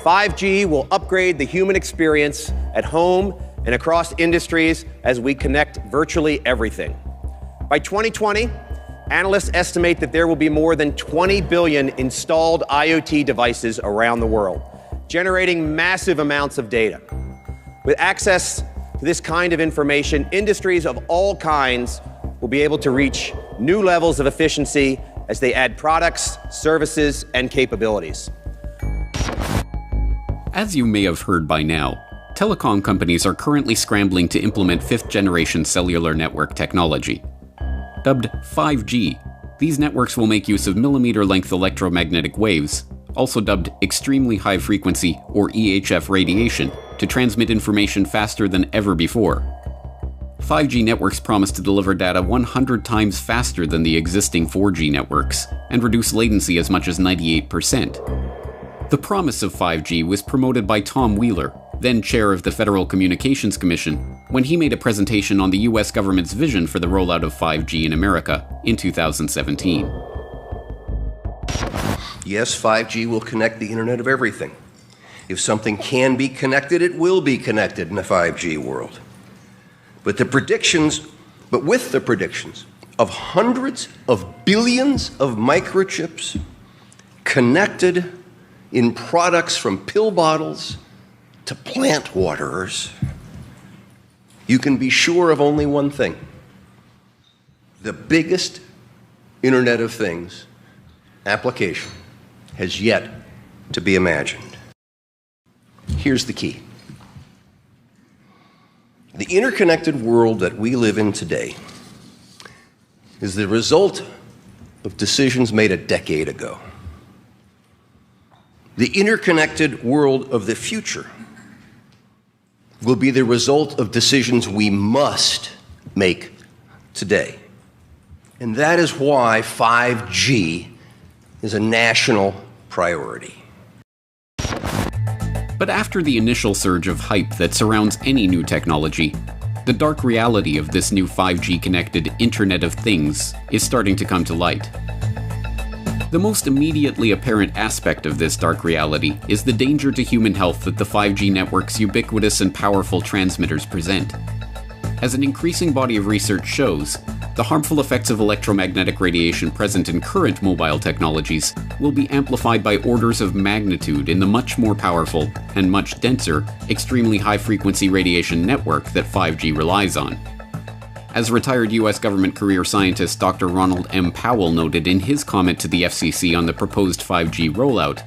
5G will upgrade the human experience at home and across industries as we connect virtually everything. By 2020, analysts estimate that there will be more than 20 billion installed IoT devices around the world, generating massive amounts of data. With access to this kind of information, industries of all kinds will be able to reach new levels of efficiency as they add products, services, and capabilities. As you may have heard by now, telecom companies are currently scrambling to implement fifth-generation cellular network technology. Dubbed 5G, these networks will make use of millimeter-length electromagnetic waves, also dubbed extremely high-frequency or EHF radiation, to transmit information faster than ever before. 5G networks promise to deliver data 100 times faster than the existing 4G networks, and reduce latency as much as 98%. The promise of 5G was promoted by Tom Wheeler, then chair of the Federal Communications Commission, when he made a presentation on the US government's vision for the rollout of 5G in America in 2017. Yes, 5G will connect the Internet of everything. If something can be connected, it will be connected in a 5G world. But with the predictions of hundreds of billions of microchips connected in products from pill bottles to plant waterers, you can be sure of only one thing. The biggest Internet of Things application has yet to be imagined. Here's the key. The interconnected world that we live in today is the result of decisions made a decade ago. The interconnected world of the future will be the result of decisions we must make today. And that is why 5G is a national priority. But after the initial surge of hype that surrounds any new technology, the dark reality of this new 5G-connected Internet of Things is starting to come to light. The most immediately apparent aspect of this dark reality is the danger to human health that the 5G network's ubiquitous and powerful transmitters present. As an increasing body of research shows, the harmful effects of electromagnetic radiation present in current mobile technologies will be amplified by orders of magnitude in the much more powerful and much denser, extremely high-frequency radiation network that 5G relies on. As retired US government career scientist Dr. Ronald M. Powell noted in his comment to the FCC on the proposed 5G rollout,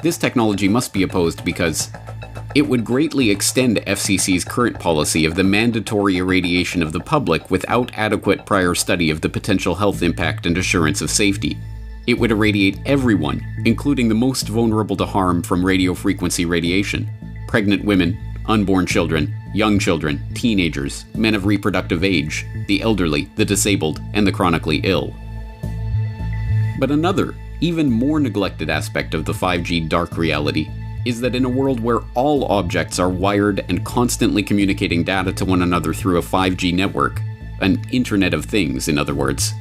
this technology must be opposed because it would greatly extend FCC's current policy of the mandatory irradiation of the public without adequate prior study of the potential health impact and assurance of safety. It would irradiate everyone, including the most vulnerable to harm from radiofrequency radiation: pregnant women, unborn children, young children, teenagers, men of reproductive age, the elderly, the disabled, and the chronically ill. But another, even more neglected aspect of the 5G dark reality is that in a world where all objects are wired and constantly communicating data to one another through a 5G network, an Internet of Things, in other words,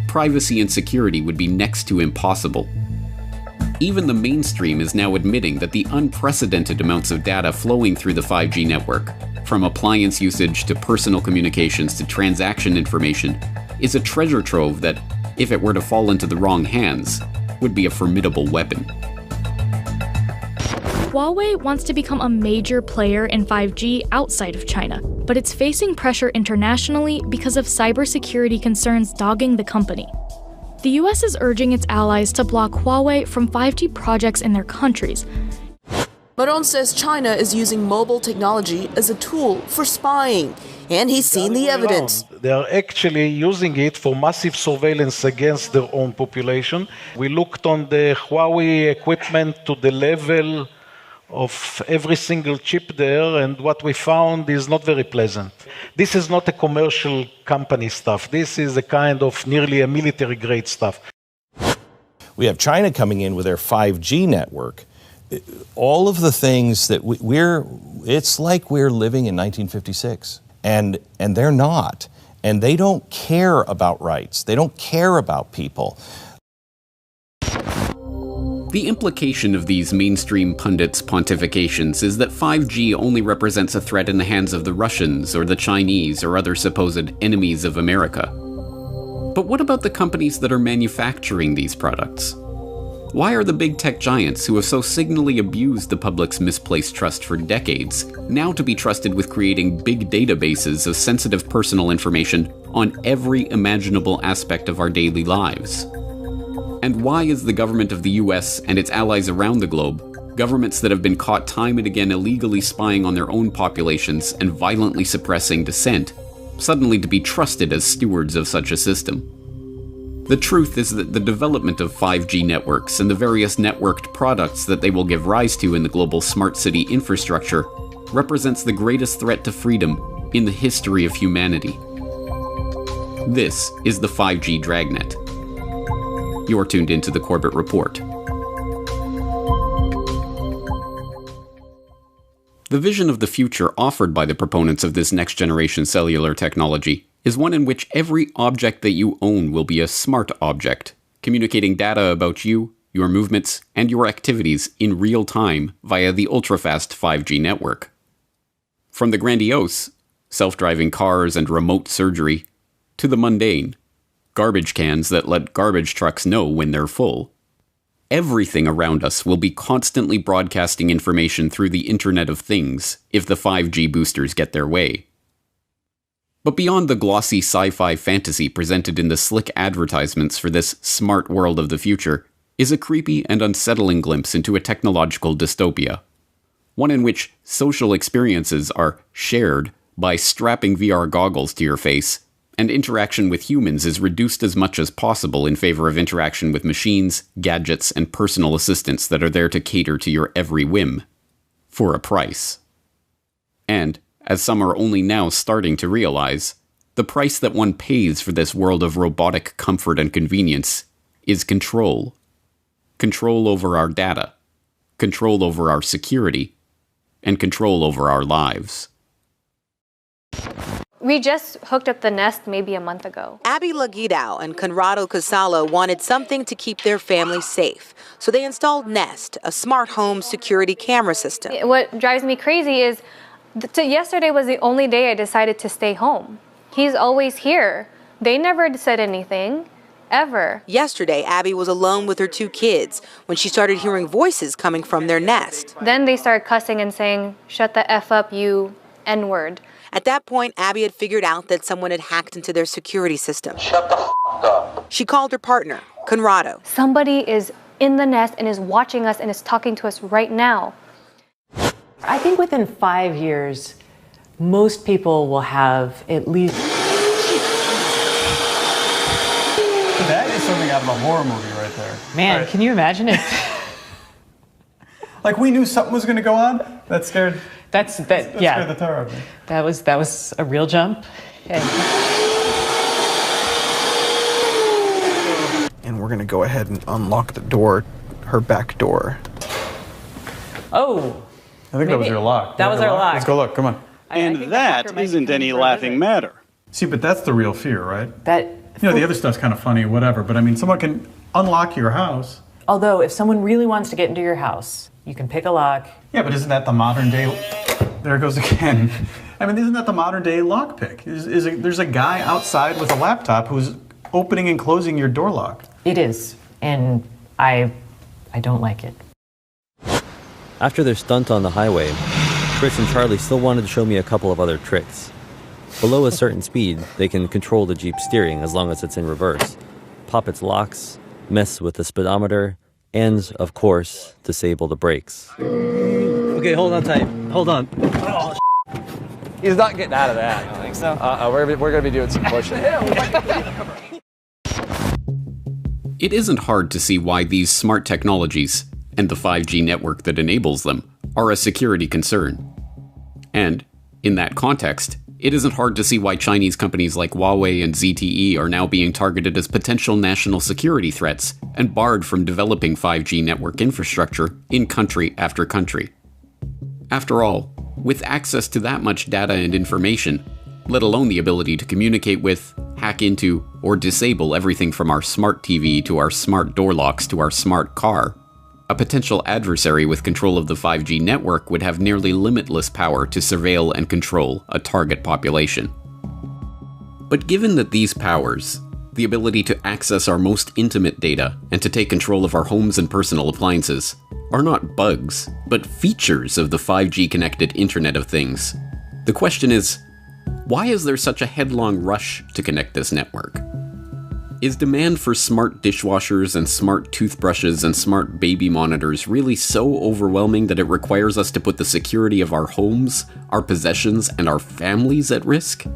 privacy and security would be next to impossible. Even the mainstream is now admitting that the unprecedented amounts of data flowing through the 5G network, from appliance usage to personal communications to transaction information, is a treasure trove that, if it were to fall into the wrong hands, would be a formidable weapon. Huawei wants to become a major player in 5G outside of China, but it's facing pressure internationally because of cybersecurity concerns dogging the company. The US is urging its allies to block Huawei from 5G projects in their countries. Maron says China is using mobile technology as a tool for spying, and he's seen the evidence. They are actually using it for massive surveillance against their own population. We looked on the Huawei equipment to the level of every single chip there, and what we found is not very pleasant. This is not a commercial company stuff. This is a kind of nearly a military grade stuff. We have China coming in with their 5G network. All of the things that it's like we're living in 1956, and they're not. And they don't care about rights. They don't care about people. The implication of these mainstream pundits' pontifications is that 5G only represents a threat in the hands of the Russians or the Chinese or other supposed enemies of America. But what about the companies that are manufacturing these products? Why are the big tech giants who have so signally abused the public's misplaced trust for decades now to be trusted with creating big databases of sensitive personal information on every imaginable aspect of our daily lives? And why is the government of the US and its allies around the globe, governments that have been caught time and again illegally spying on their own populations and violently suppressing dissent, suddenly to be trusted as stewards of such a system? The truth is that the development of 5G networks and the various networked products that they will give rise to in the global smart city infrastructure represents the greatest threat to freedom in the history of humanity. This is the 5G Dragnet. You're tuned into the Corbett Report. The vision of the future offered by the proponents of this next-generation cellular technology is one in which every object that you own will be a smart object, communicating data about you, your movements, and your activities in real time via the ultra-fast 5G network. From the grandiose, self-driving cars and remote surgery, to the mundane, garbage cans that let garbage trucks know when they're full, everything around us will be constantly broadcasting information through the Internet of Things if the 5G boosters get their way. But beyond the glossy sci-fi fantasy presented in the slick advertisements for this smart world of the future is a creepy and unsettling glimpse into a technological dystopia. One in which social experiences are shared by strapping VR goggles to your face, and interaction with humans is reduced as much as possible in favor of interaction with machines, gadgets, and personal assistants that are there to cater to your every whim, for a price. And, as some are only now starting to realize, the price that one pays for this world of robotic comfort and convenience is control. Control over our data, control over our security, and control over our lives. We just hooked up the Nest maybe a month ago. Abby Laguidao and Conrado Casalo wanted something to keep their family safe, so they installed Nest, a smart home security camera system. What drives me crazy is yesterday was the only day I decided to stay home. He's always here. They never said anything, ever. Yesterday, Abby was alone with her 2 kids when she started hearing voices coming from their Nest. Then they started cussing and saying, "Shut the F up, you N-word." At that point, Abby had figured out that someone had hacked into their security system. Shut the f*** up. She called her partner, Conrado. Somebody is in the Nest and is watching us and is talking to us right now. I think within 5 years, most people will have at least... That is something out of a horror movie right there. Man, right. Can you imagine it? Like we knew something was going to go on? That scared... That yeah. Scared the tar out of me. That was a real jump. And we're going to go ahead and unlock the door, her back door. Oh. I think that was your lock. That was our lock. Let's go look. Come on. And that isn't any laughing matter. See, but that's the real fear, right? That. You know, the other stuff's kind of funny, whatever. But I mean, someone can unlock your house. Although, if someone really wants to get into your house, you can pick a lock. Yeah, but isn't that the modern day? There it goes again. I mean, isn't that the modern day lockpick? There's a guy outside with a laptop who's opening and closing your door lock. It is, and I don't like it. After their stunt on the highway, Chris and Charlie still wanted to show me a couple of other tricks. Below a certain speed, they can control the Jeep's steering as long as it's in reverse, pop its locks, mess with the speedometer, and, of course, disable the brakes. Okay, hold on tight. Hold on. Oh, he's not getting out of that. I don't think so. We're going to be doing some pushing. It isn't hard to see why these smart technologies, and the 5G network that enables them, are a security concern. And, in that context, it isn't hard to see why Chinese companies like Huawei and ZTE are now being targeted as potential national security threats and barred from developing 5G network infrastructure in country after country. After all, with access to that much data and information, let alone the ability to communicate with, hack into, or disable everything from our smart TV to our smart door locks to our smart car, a potential adversary with control of the 5G network would have nearly limitless power to surveil and control a target population. But given that these powers, the ability to access our most intimate data and to take control of our homes and personal appliances, are not bugs, but features of the 5G connected Internet of Things, the question is, why is there such a headlong rush to connect this network? Is demand for smart dishwashers and smart toothbrushes and smart baby monitors really so overwhelming that it requires us to put the security of our homes, our possessions, and our families at risk?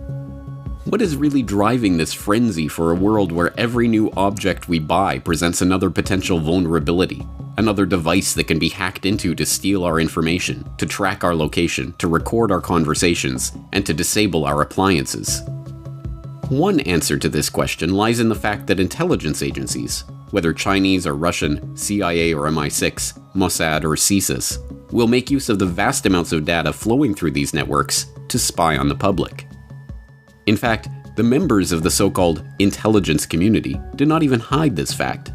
What is really driving this frenzy for a world where every new object we buy presents another potential vulnerability, another device that can be hacked into to steal our information, to track our location, to record our conversations, and to disable our appliances? One answer to this question lies in the fact that intelligence agencies, whether Chinese or Russian, CIA or MI6, Mossad or CSIS, will make use of the vast amounts of data flowing through these networks to spy on the public. In fact, the members of the so-called intelligence community did not even hide this fact.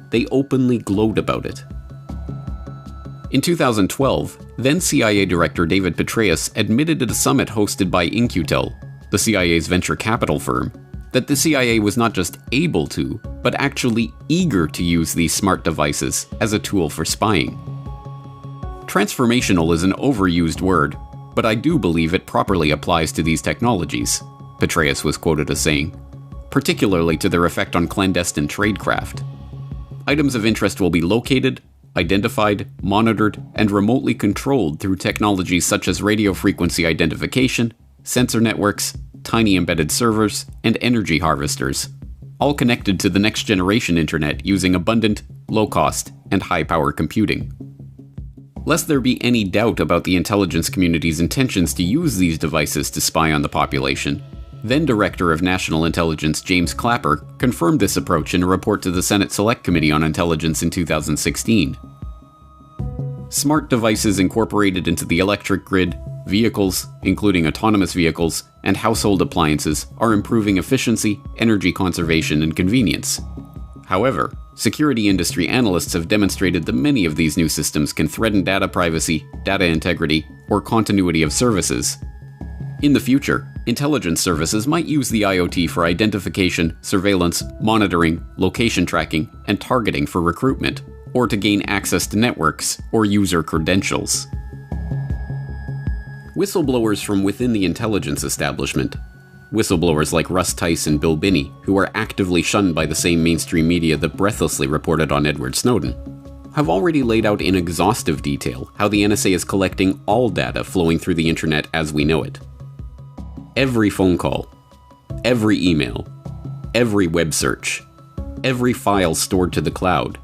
They openly gloat about it. In 2012, then CIA Director David Petraeus admitted at a summit hosted by In-Q-Tel, the CIA's venture capital firm, that the CIA was not just able to, but actually eager to use these smart devices as a tool for spying. Transformational is an overused word, but I do believe it properly applies to these technologies, Petraeus was quoted as saying, particularly to their effect on clandestine tradecraft. Items of interest will be located, identified, monitored, and remotely controlled through technologies such as radio frequency identification, sensor networks, tiny embedded servers, and energy harvesters, all connected to the next generation internet using abundant, low-cost, and high-power computing. Lest there be any doubt about the intelligence community's intentions to use these devices to spy on the population, then Director of National Intelligence James Clapper confirmed this approach in a report to the Senate Select Committee on Intelligence in 2016. Smart devices incorporated into the electric grid, vehicles, including autonomous vehicles, and household appliances are improving efficiency, energy conservation, and convenience. However, security industry analysts have demonstrated that many of these new systems can threaten data privacy, data integrity, or continuity of services. In the future, intelligence services might use the IoT for identification, surveillance, monitoring, location tracking, and targeting for recruitment, or to gain access to networks or user credentials. Whistleblowers from within the intelligence establishment, whistleblowers like Russ Tice and Bill Binney, who are actively shunned by the same mainstream media that breathlessly reported on Edward Snowden, have already laid out in exhaustive detail how the NSA is collecting all data flowing through the internet as we know it. Every phone call, every email, every web search, every file stored to the cloud,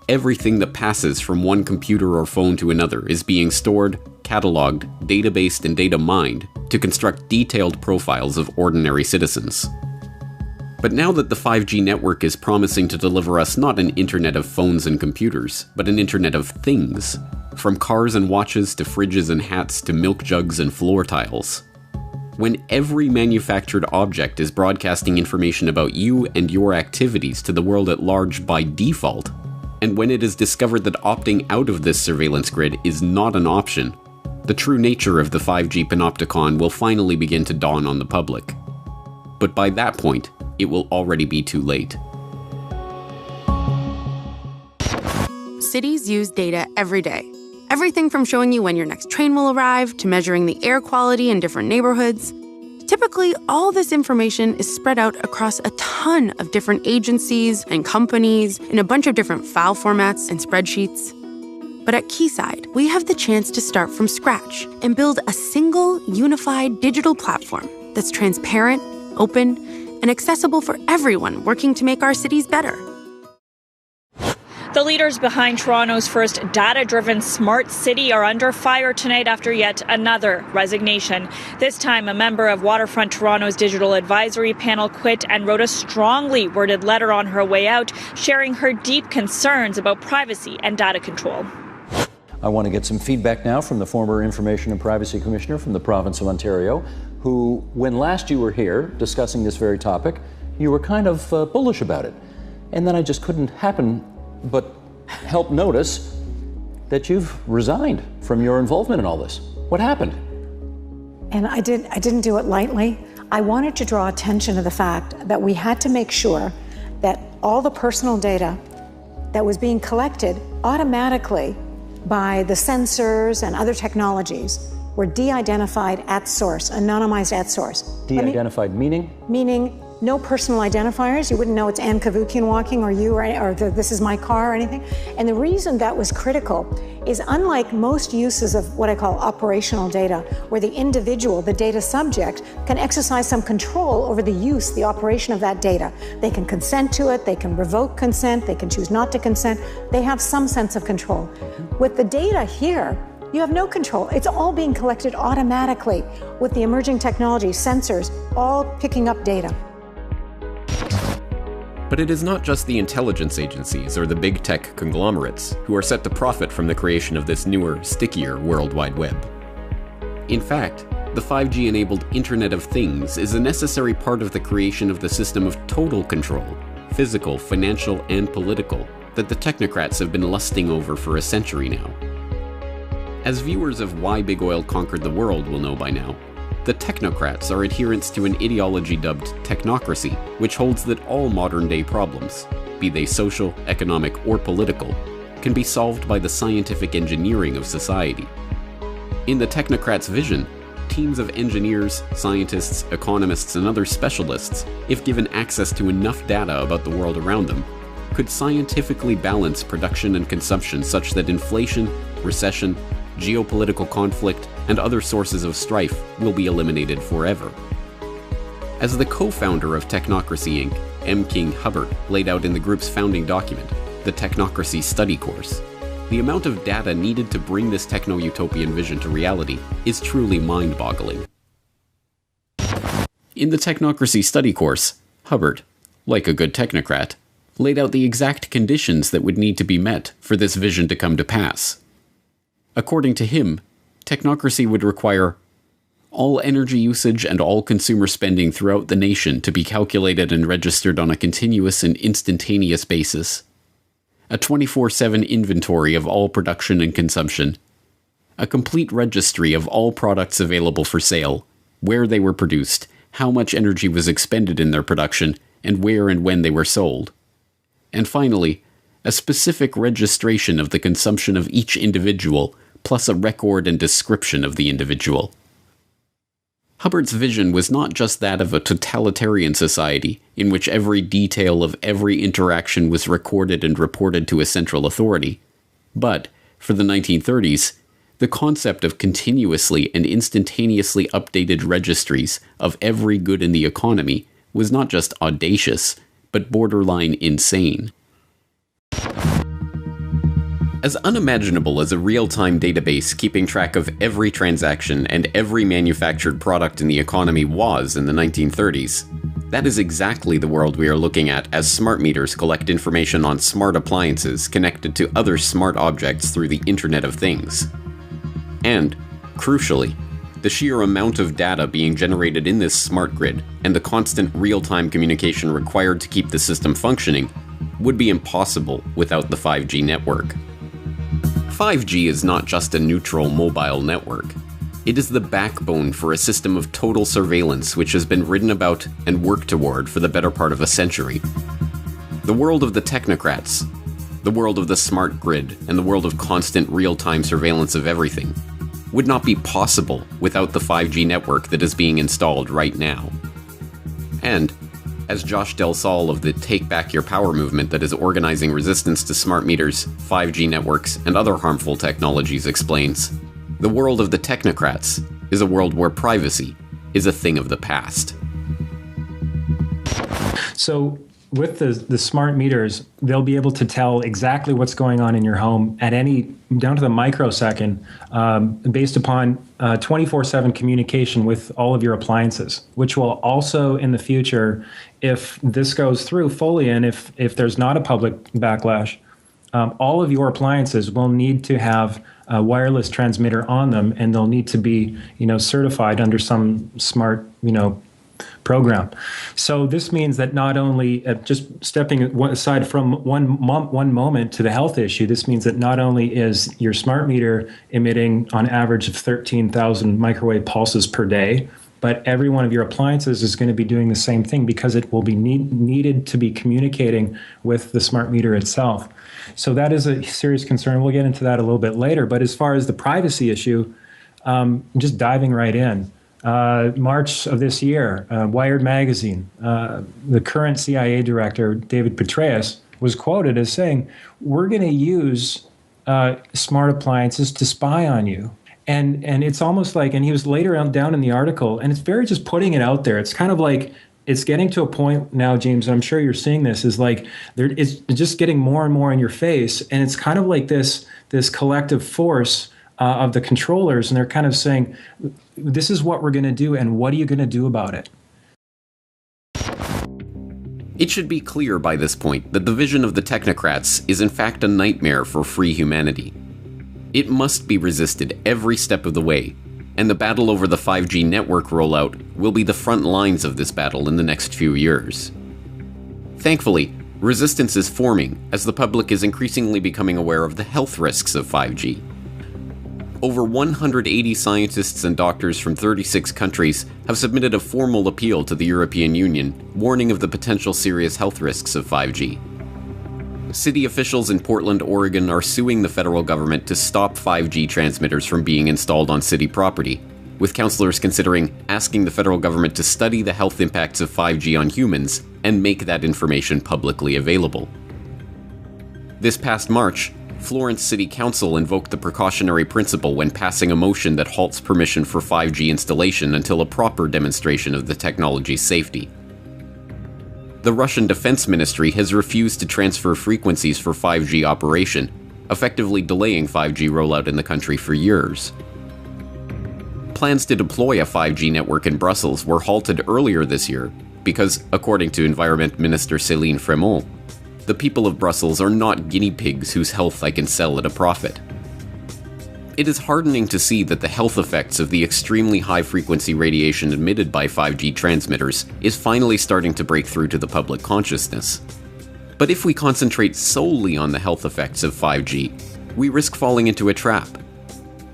everything that passes from one computer or phone to another is being stored, cataloged, databased, and data mined to construct detailed profiles of ordinary citizens. But now that the 5G network is promising to deliver us not an internet of phones and computers, but an internet of things, from cars and watches to fridges and hats to milk jugs and floor tiles, when every manufactured object is broadcasting information about you and your activities to the world at large by default, and when it is discovered that opting out of this surveillance grid is not an option, the true nature of the 5G panopticon will finally begin to dawn on the public. But by that point, it will already be too late. Cities use data every day. Everything from showing you when your next train will arrive to measuring the air quality in different neighborhoods. Typically, all this information is spread out across a ton of different agencies and companies in a bunch of different file formats and spreadsheets. But at Keysight, we have the chance to start from scratch and build a single, unified digital platform that's transparent, open, and accessible for everyone working to make our cities better. The leaders behind Toronto's first data-driven smart city are under fire tonight after yet another resignation. This time, a member of Waterfront Toronto's digital advisory panel quit and wrote a strongly worded letter on her way out, sharing her deep concerns about privacy and data control. I want to get some feedback now from the former Information and Privacy Commissioner from the province of Ontario, who, when last you were here discussing this very topic, you were kind of bullish about it. And then I just couldn't help notice that you've resigned from your involvement in all this. What happened? And I didn't do it lightly. I wanted to draw attention to the fact that we had to make sure that all the personal data that was being collected automatically by the sensors and other technologies were de-identified at source, anonymized at source. De-identified meaning? Meaning no personal identifiers. You wouldn't know it's Ann Kavukian walking or you or this is my car or anything. And the reason that was critical is unlike most uses of what I call operational data, where the individual, the data subject, can exercise some control over the use, the operation of that data. They can consent to it, they can revoke consent, they can choose not to consent. They have some sense of control. With the data here, you have no control. It's all being collected automatically with the emerging technology, sensors, all picking up data. But it is not just the intelligence agencies or the big tech conglomerates who are set to profit from the creation of this newer, stickier World Wide Web. In fact, the 5G-enabled Internet of Things is a necessary part of the creation of the system of total control, physical, financial, and political, that the technocrats have been lusting over for a century now. As viewers of Why Big Oil Conquered the World will know by now, the technocrats are adherents to an ideology dubbed technocracy, which holds that all modern-day problems, be they social, economic, or political, can be solved by the scientific engineering of society. In the technocrats' vision, teams of engineers, scientists, economists, and other specialists, if given access to enough data about the world around them, could scientifically balance production and consumption such that inflation, recession, geopolitical conflict, and other sources of strife will be eliminated forever. As the co-founder of Technocracy Inc., M. King Hubbert laid out in the group's founding document, the Technocracy Study Course, the amount of data needed to bring this techno-utopian vision to reality is truly mind-boggling. In the Technocracy Study Course, Hubbert, like a good technocrat, laid out the exact conditions that would need to be met for this vision to come to pass. According to him, technocracy would require all energy usage and all consumer spending throughout the nation to be calculated and registered on a continuous and instantaneous basis, a 24/7 inventory of all production and consumption, a complete registry of all products available for sale, where they were produced, how much energy was expended in their production, and where and when they were sold, and finally, a specific registration of the consumption of each individual, plus a record and description of the individual. Hubbert's vision was not just that of a totalitarian society, in which every detail of every interaction was recorded and reported to a central authority, but, for the 1930s, the concept of continuously and instantaneously updated registries of every good in the economy was not just audacious, but borderline insane. As unimaginable as a real-time database keeping track of every transaction and every manufactured product in the economy was in the 1930s, that is exactly the world we are looking at as smart meters collect information on smart appliances connected to other smart objects through the Internet of Things. And, crucially, the sheer amount of data being generated in this smart grid and the constant real-time communication required to keep the system functioning would be impossible without the 5G network. 5G is not just a neutral mobile network. It is the backbone for a system of total surveillance which has been written about and worked toward for the better part of a century. The world of the technocrats, the world of the smart grid, and the world of constant real-time surveillance of everything would not be possible without the 5G network that is being installed right now. And, as Josh Del Sol of the Take Back Your Power movement that is organizing resistance to smart meters, 5G networks, and other harmful technologies explains, the world of the technocrats is a world where privacy is a thing of the past. So with the smart meters, they'll be able to tell exactly what's going on in your home at down to the microsecond, based upon 24/7 communication with all of your appliances, which will also in the future, if this goes through fully and if there's not a public backlash, all of your appliances will need to have a wireless transmitter on them, and they'll need to be, certified under some smart, program. So this means that not only, just stepping aside from one moment to the health issue, this means that not only is your smart meter emitting on average of 13,000 microwave pulses per day, but every one of your appliances is going to be doing the same thing because it will be needed to be communicating with the smart meter itself. So that is a serious concern. We'll get into that a little bit later. But as far as the privacy issue, just diving right in. March of this year, Wired magazine, the current CIA director, David Petraeus, was quoted as saying, "We're going to use smart appliances to spy on you." And it's almost like, and he was later on down in the article, and it's very just putting it out there. It's kind of like, it's getting to a point now, James, and I'm sure you're seeing this, is like, it's just getting more and more in your face. And it's kind of like this collective force of the controllers, and they're kind of saying, this is what we're going to do, and what are you going to do about it? It should be clear by this point that the vision of the technocrats is in fact a nightmare for free humanity. It must be resisted every step of the way, and the battle over the 5G network rollout will be the front lines of this battle in the next few years. Thankfully, resistance is forming as the public is increasingly becoming aware of the health risks of 5G. Over 180 scientists and doctors from 36 countries have submitted a formal appeal to the European Union, warning of the potential serious health risks of 5G. City officials in Portland, Oregon are suing the federal government to stop 5G transmitters from being installed on city property, with councilors considering asking the federal government to study the health impacts of 5G on humans and make that information publicly available. This past March, Florence City Council invoked the precautionary principle when passing a motion that halts permission for 5G installation until a proper demonstration of the technology's safety. The Russian Defense Ministry has refused to transfer frequencies for 5G operation, effectively delaying 5G rollout in the country for years. Plans to deploy a 5G network in Brussels were halted earlier this year because, according to Environment Minister Céline Frémont, the people of Brussels are not guinea pigs whose health I can sell at a profit. It is heartening to see that the health effects of the extremely high-frequency radiation emitted by 5G transmitters is finally starting to break through to the public consciousness. But if we concentrate solely on the health effects of 5G, we risk falling into a trap.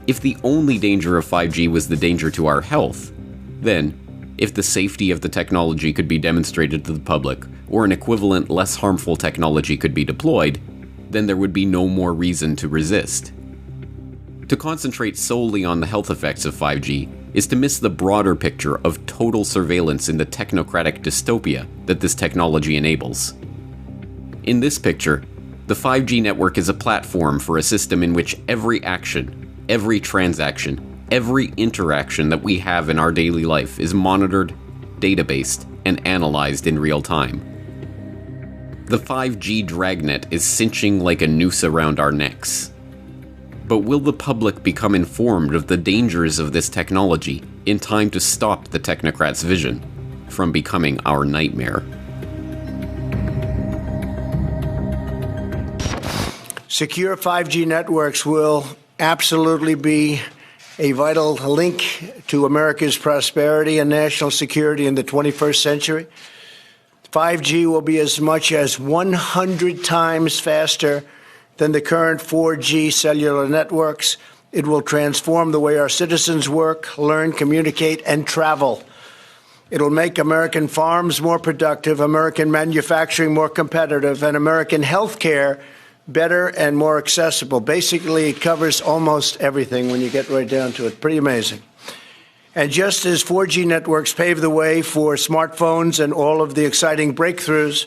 If the only danger of 5G was the danger to our health, then, if the safety of the technology could be demonstrated to the public, or an equivalent less harmful technology could be deployed, then there would be no more reason to resist. To concentrate solely on the health effects of 5G is to miss the broader picture of total surveillance in the technocratic dystopia that this technology enables. In this picture, the 5G network is a platform for a system in which every action, every transaction, every interaction that we have in our daily life is monitored, databased, and analyzed in real time. The 5G Dragnet is cinching like a noose around our necks. But will the public become informed of the dangers of this technology in time to stop the technocrats' vision from becoming our nightmare? Secure 5G networks will absolutely be a vital link to America's prosperity and national security in the 21st century. 5G will be as much as 100 times faster than the current 4G cellular networks. It will transform the way our citizens work, learn, communicate, and travel. It will make American farms more productive, American manufacturing more competitive, and American healthcare better and more accessible. Basically, it covers almost everything when you get right down to it. Pretty amazing. And just as 4G networks paved the way for smartphones and all of the exciting breakthroughs,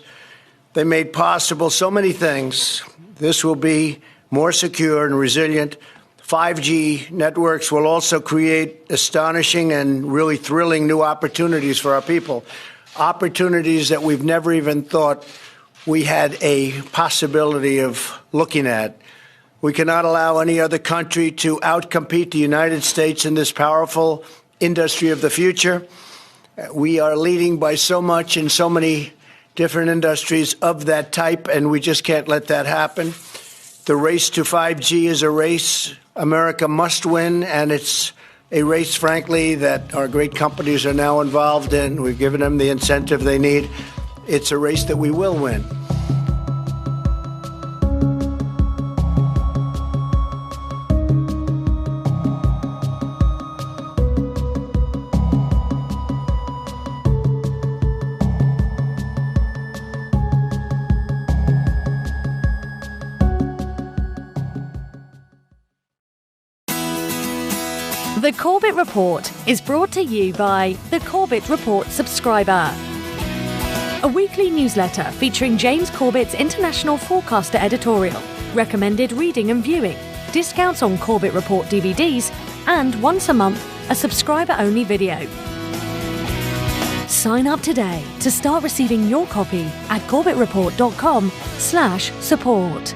they made possible so many things. This will be more secure and resilient. 5G networks will also create astonishing and really thrilling new opportunities for our people, opportunities that we've never even thought we had a possibility of looking at. We cannot allow any other country to outcompete the United States in this powerful industry of the future. We are leading by so much in so many different industries of that type, and we just can't let that happen. The race to 5G is a race America must win, and it's a race, frankly, that our great companies are now involved in. We've given them the incentive they need. It's a race that we will win. The Corbett Report is brought to you by the Corbett Report subscriber, a weekly newsletter featuring James Corbett's International Forecaster editorial, recommended reading and viewing, discounts on Corbett Report DVDs, and once a month, a subscriber-only video. Sign up today to start receiving your copy at corbettreport.com/support.